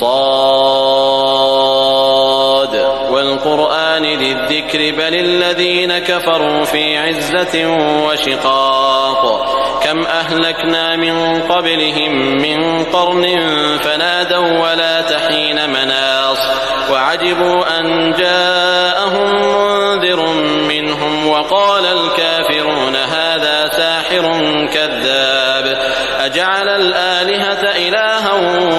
صاد والقرآن ذي الذكر بل الذين كفروا في عزة وشقاق كم أهلكنا من قبلهم من قرن فنادوا ولا تحين مناص وعجبوا أن جاءهم منذر منهم وقال الكافرون هذا ساحر كذاب أجعل الآلهة إلها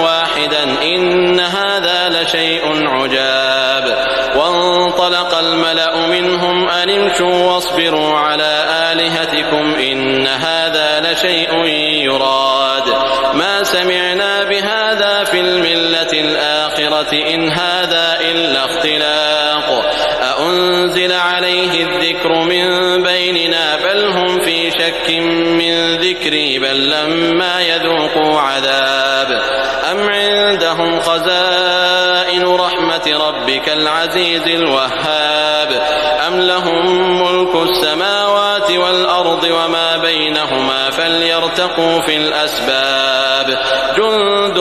واحدا إن هذا لشيء عجاب وانطلق الملأ منهم أن امشوا واصبروا على آلهتكم إن هذا لشيء يراد ما سمعنا بهذا في الملة الآخرة إن هذا إلا اختلاق أأنزل عليه الذكر من بيننا بل هم في شك من ذكري بل لما يذوقوا عذاب أم عندهم خزائن رحمة ربك العزيز الوهاب أم لهم ملك السماوات والأرض وما بينهما فليرتقوا في الأسباب جند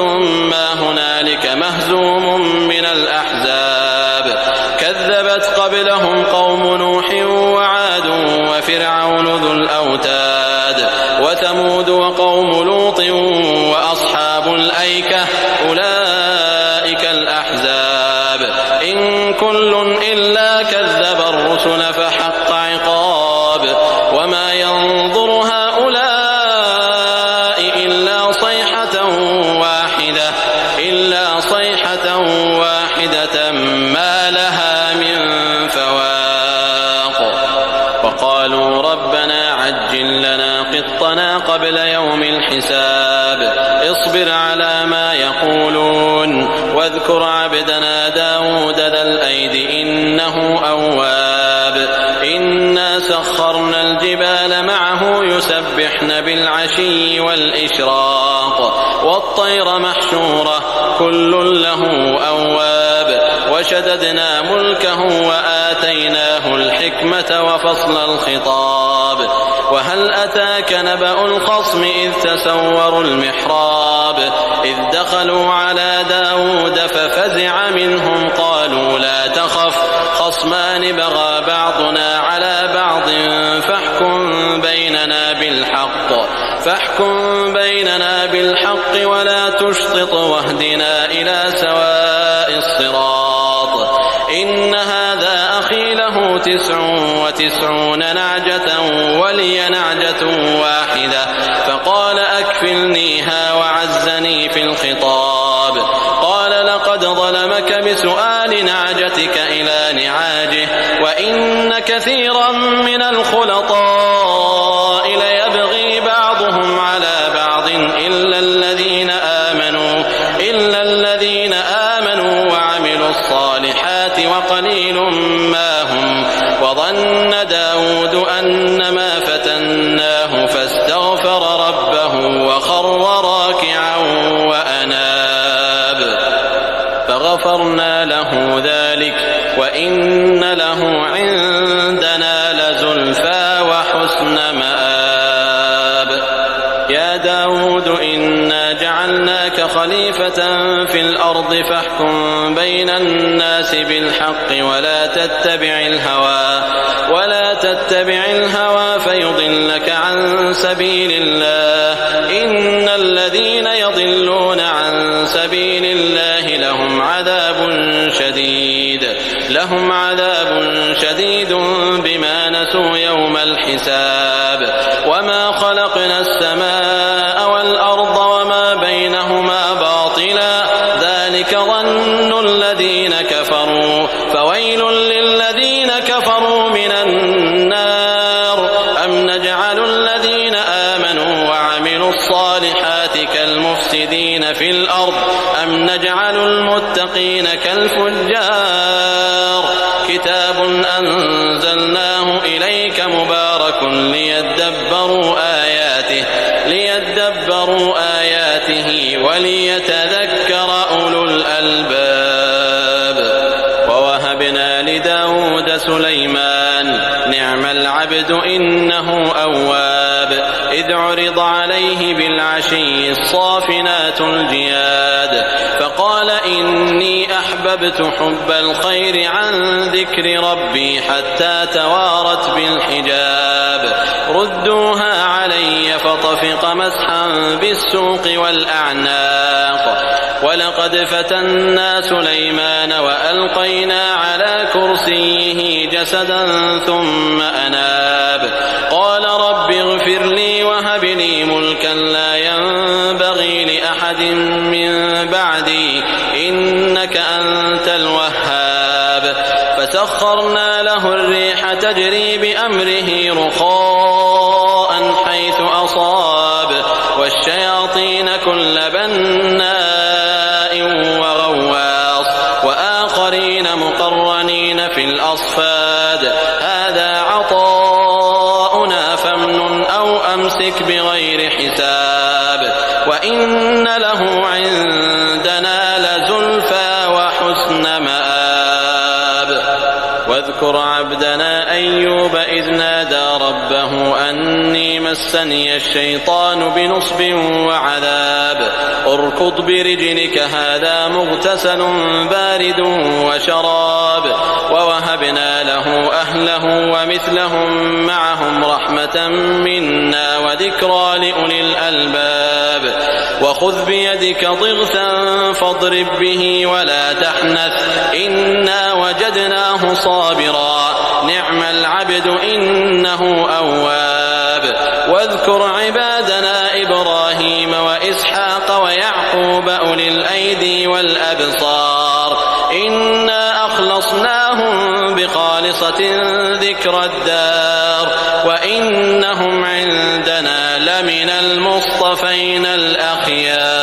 ما هنالك مهزوم من الأحزاب كذبت قبلهم قوم نوح وعاد وفرعون ذو الأوتاد وثمود وقوم لوط وأصحاب الأيكة أولئك الأحزاب إن كل إلا كذب الرسل فحق عقاب وما ينظر هؤلاء إلا صيحة واحدة ما لها من فواق وقالوا ربنا عجل لنا قطنا قبل يوم الحساب اصبر على ما يقولون واذكر عبدنا داود ذا الأيد إنه أواب إنا سخرنا الجبال معه يسبحن بالعشي والإشراق والطير محشورة كل له أواب وشددنا ملكه وآتيناه الحكمة وفصل الخطاب وهل أتاك نبأ الخصم إذ تسوروا المحراب إذ دخلوا على داود ففزع منهم قالوا لا تخف خصمان بغى بعضنا على بعض فاحكم بيننا بالحق ولا تشطط واهدنا إلى سواء الصراط إن هذا أخي له 99 نعجة ولي نعجة واحدة فقال أكفلنيها وعزني في الخطاب قال لقد ظلمك بسؤال نعجتك إلى نعاجه وإن كثيرا من الخلطاء ليبغي بعضهم على بعض إلا الذين آمنوا وعملوا الصالحات وقليل ما هم وظن داود أنما فتناه فاستغفر ربه وخر راكعا وأناب فغفرنا له ذلك وإن له عندنا لزلفى وحسن مآب يا داود إنا جعلناك خليفة في الأرض فاحكم بين الناس بالحق ولا تتبع الهوى فيضلك عن سبيل الله إن الذين يضلون عن سبيل الله لهم عذاب شديد بما نسوا يوم الحساب وما خلقنا السماء والأرض وما بينهما باطلا ذلك ظن الذين كفروا فويل للذين كفروا من النار أم نجعل الذين آمنوا وعملوا الصالحات كالمفسدين في الأرض أم نجعل المتقين كالفجار كتاب أنزلناه إليك مبارك ليدبروا آياته وليتذكر أولو الألباب ووهبنا لداود سليمان نعم العبد إنه أواب إذ عرض عليه بالعشي الصافنات الجياد فقال إني أحببت حب الخير عن ذكر ربي حتى توارت بالحجاب ردوها علي فطفق مسحا بالسوق والأعناق ولقد فتنا سليمان وألقينا على كرسيه جسدا ثم أناب قال رب اغفر لي وهب لي ملكا لا ينبغي لأحد من بعدي إنك أنت الوهاب فسخرنا له الريح تجري بأمره رخاء حيث أصاب والشياطين كل بناء وغواص وآخرين مقرنين في الأصفاد هذا عطاؤنا فامنن أو أمسك بغير حساب وإن له عندنا لزلفى وحسن مآب واذكر عبدنا أيوب إذ نادى ربه أني مسني الشيطان بنصب وعذاب اركض برجلك هذا مغتسل بارد وشراب ووهبنا له أهله ومثلهم معهم رحمة منا وذكرى لأولي الألباب وخذ بيدك ضغثا فاضرب به ولا تحنث إنا وجدناه صابرا نعم العبد إنه أواب واذكر عبادنا إبراهيم وإسحاق ويعقوب أولي الأيدي والأبصار إنا أخلصناهم بخالصة ذكر الدار وإنهم عندنا لمن المصطفين الأخيار